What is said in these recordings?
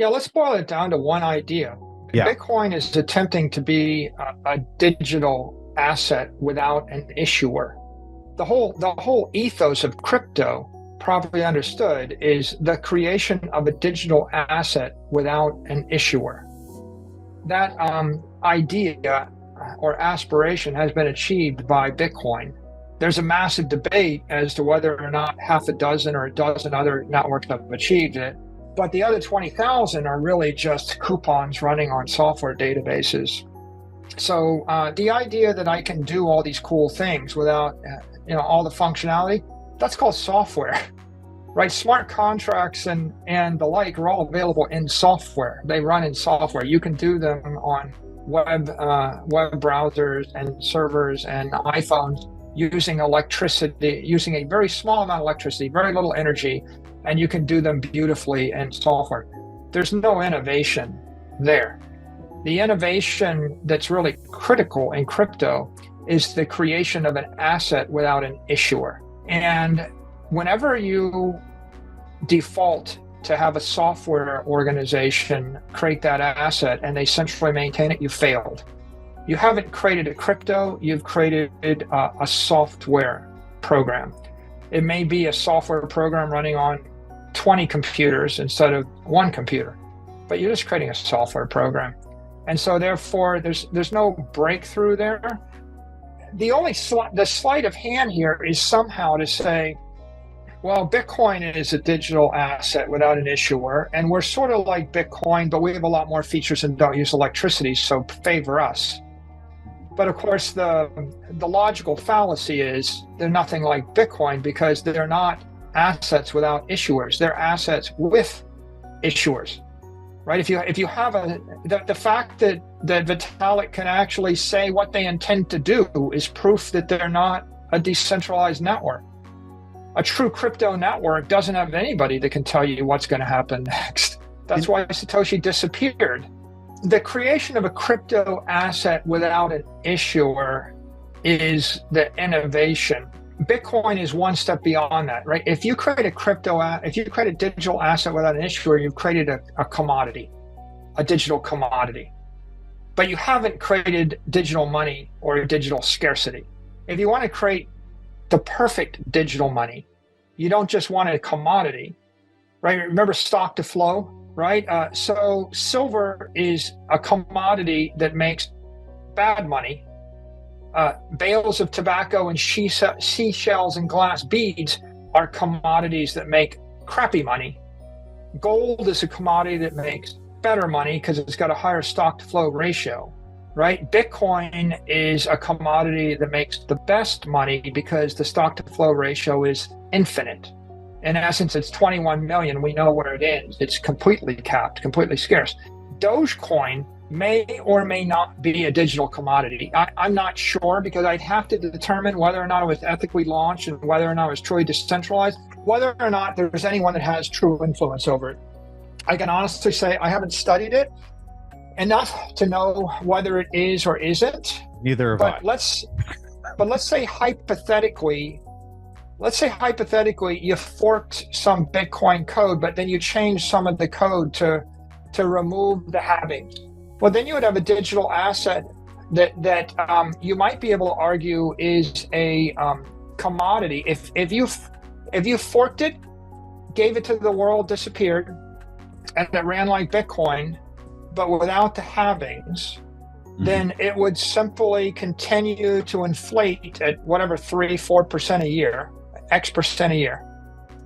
Yeah, let's boil it down to one idea. Yeah. Bitcoin is attempting to be a digital asset without an issuer. The whole ethos of crypto, properly understood, is the creation of a digital asset without an issuer. That idea or aspiration has been achieved by Bitcoin. There's a massive debate as to whether or not half a dozen or a dozen other networks have achieved it. But the other 20,000 are really just coupons running on software databases. So the idea that I can do all these cool things without all the functionality, that's called software, right? Smart contracts and the like are all available in software. They run in software. You can do them on web browsers and servers and iPhones using electricity, using a very small amount of electricity, very little energy, and you can do them beautifully in software. There's no innovation there. The innovation that's really critical in crypto is the creation of an asset without an issuer. And whenever you default to have a software organization create that asset and they centrally maintain it, you failed. You haven't created a crypto, you've created a software program. It may be a software program running on 20 computers instead of one computer, but you're just creating a software program. And so therefore there's no breakthrough there. The only the sleight of hand here is somehow to say, well, Bitcoin is a digital asset without an issuer, and we're sort of like Bitcoin, but we have a lot more features and don't use electricity, so favor us. But of course, the logical fallacy is they're nothing like Bitcoin because they're not assets without issuers. They're assets with issuers, right? If you have the fact that Vitalik can actually say what they intend to do is proof that they're not a decentralized network. A true crypto network doesn't have anybody that can tell you what's going to happen next. That's why Satoshi disappeared. The creation of a crypto asset without an issuer is the innovation. Bitcoin is one step beyond that, right? If you create a digital asset without an issuer, you've created a commodity, a digital commodity. But you haven't created digital money or a digital scarcity. If you want to create the perfect digital money, you don't just want a commodity, right? Remember stock to flow, right? So silver is a commodity that makes bad money. Bales of tobacco and seashells and glass beads are commodities that make crappy money. Gold is a commodity that makes better money because it's got a higher stock to flow ratio, right? Bitcoin is a commodity that makes the best money because the stock to flow ratio is infinite. In essence, it's 21 million. We know where it ends. It's completely capped, completely scarce. Dogecoin may or may not be a digital commodity. I'm not sure because I'd have to determine whether or not it was ethically launched and whether or not it was truly decentralized, whether or not there's anyone that has true influence over it. I can honestly say I haven't studied it enough to know whether it is or isn't. Neither have I. Let's say hypothetically you forked some Bitcoin code, but then you changed some of the code to remove the halvings. Well, then you would have a digital asset that you might be able to argue is a commodity. If you forked it, gave it to the world, disappeared, and it ran like Bitcoin, but without the halvings, then it would simply continue to inflate at whatever 3-4% a year, X% a year.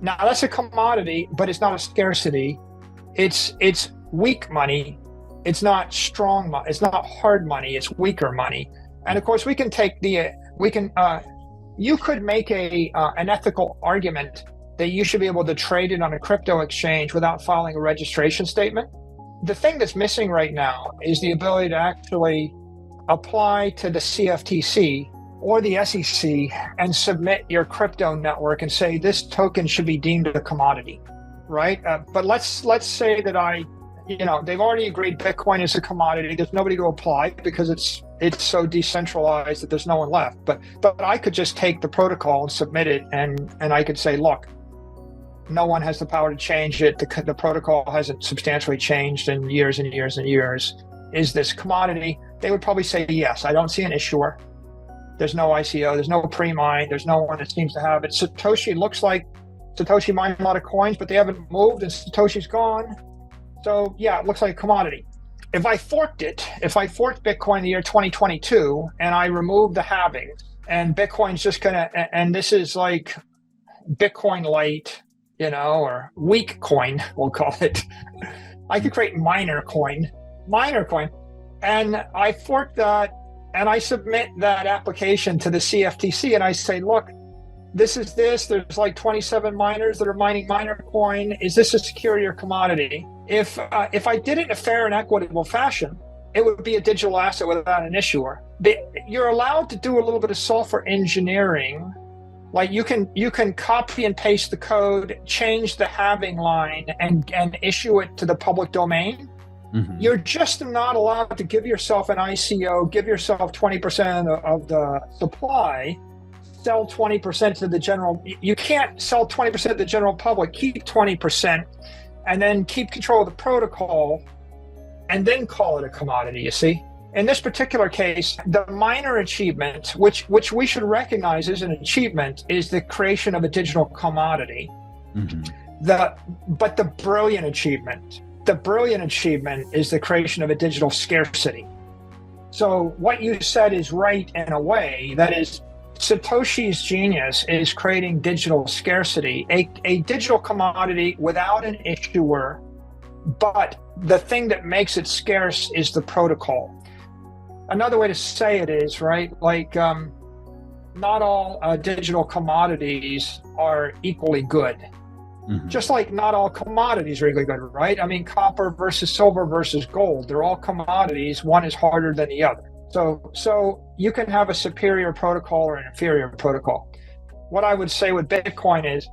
Now that's a commodity, but it's not a scarcity. It's weak money. It's not strong money. It's not hard money. It's weaker money. And of course, you could make an ethical argument that you should be able to trade it on a crypto exchange without filing a registration statement. The thing that's missing right now is the ability to actually apply to the CFTC or the SEC and submit your crypto network and say this token should be deemed a commodity, right? But let's say that they've already agreed Bitcoin is a commodity. There's nobody to apply because it's so decentralized that there's no one left. But I could just take the protocol and submit it, and I could say, look, no one has the power to change it. The protocol hasn't substantially changed in years and years and years. Is this commodity? They would probably say yes. I don't see an issuer. There's no ICO. There's no pre-mine. There's no one that seems to have it. Satoshi looks like Satoshi mined a lot of coins, but they haven't moved and Satoshi's gone. So yeah, it looks like a commodity. If I forked Bitcoin in the year 2022 and I removed the halving and Bitcoin's just gonna, and this is like Bitcoin Lite, or weak coin, we'll call it. I could create minor coin, and I fork that and I submit that application to the CFTC and I say, look, there's like 27 miners that are mining minor coin. Is this a security or commodity? If I did it in a fair and equitable fashion, it would be a digital asset without an issuer. You're allowed to do a little bit of software engineering. Like you can copy and paste the code, change the halving line, and issue it to the public domain. Mm-hmm. You're just not allowed to give yourself an ICO, give yourself 20% of the supply, sell 20% to the general. You can't sell 20% to the general public, keep 20%, and then keep control of the protocol, and then call it a commodity, you see? In this particular case, the minor achievement, which we should recognize as an achievement, is the creation of a digital commodity. Mm-hmm. But the brilliant achievement is the creation of a digital scarcity. So what you said is right in a way. That is, Satoshi's genius is creating digital scarcity, a digital commodity without an issuer, but the thing that makes it scarce is the protocol. Another way to say it is, right, like not all digital commodities are equally good. Mm-hmm. Just like not all commodities are equally good, right? I mean, copper versus silver versus gold, they're all commodities. One is harder than the other. So you can have a superior protocol or an inferior protocol. What I would say with Bitcoin is,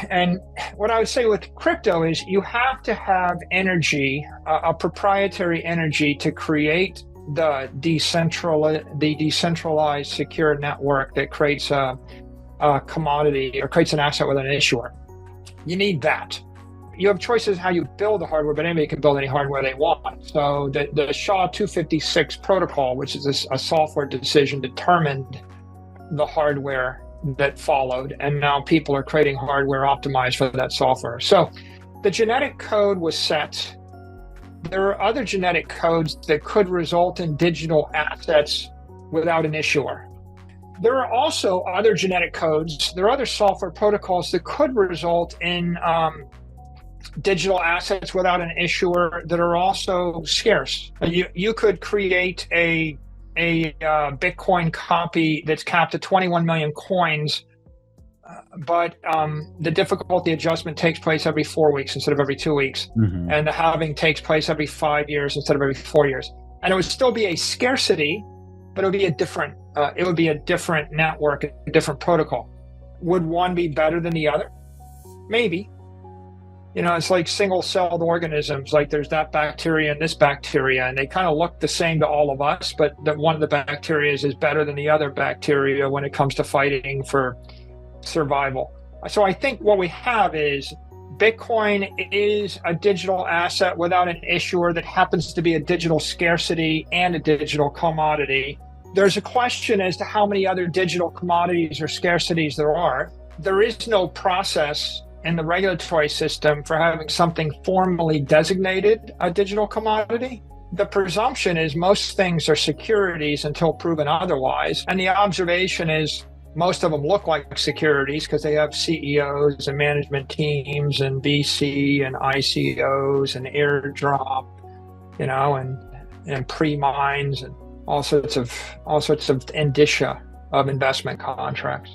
and what I would say with crypto is, you have to have energy, a proprietary energy, to create the decentralized secure network that creates a commodity or creates an asset with an issuer. You need that. You have choices how you build the hardware, but anybody can build any hardware they want. So the SHA-256 protocol, which is a software decision, determined the hardware that followed, and now people are creating hardware optimized for that software. So the genetic code was set. There are other genetic codes that could result in digital assets without an issuer. There are also other genetic codes, there are other software protocols that could result in digital assets without an issuer that are also scarce. You could create a Bitcoin copy that's capped at 21 million coins, but the difficulty adjustment takes place every 4 weeks instead of every 2 weeks. Mm-hmm. And the halving takes place every 5 years instead of every 4 years. And it would still be a scarcity, but it would be a different network, a different protocol. Would one be better than the other? Maybe. It's like single-celled organisms, like there's that bacteria and this bacteria, and they kind of look the same to all of us, but one of the bacteria is better than the other bacteria when it comes to fighting for survival. So I think what we have is Bitcoin is a digital asset without an issuer that happens to be a digital scarcity and a digital commodity. There's a question as to how many other digital commodities or scarcities there are. There is no process in the regulatory system for having something formally designated a digital commodity. The presumption is most things are securities until proven otherwise. And the observation is most of them look like securities because they have CEOs and management teams and VC and ICOs and airdrop, and pre-mines and all sorts of indicia of investment contracts.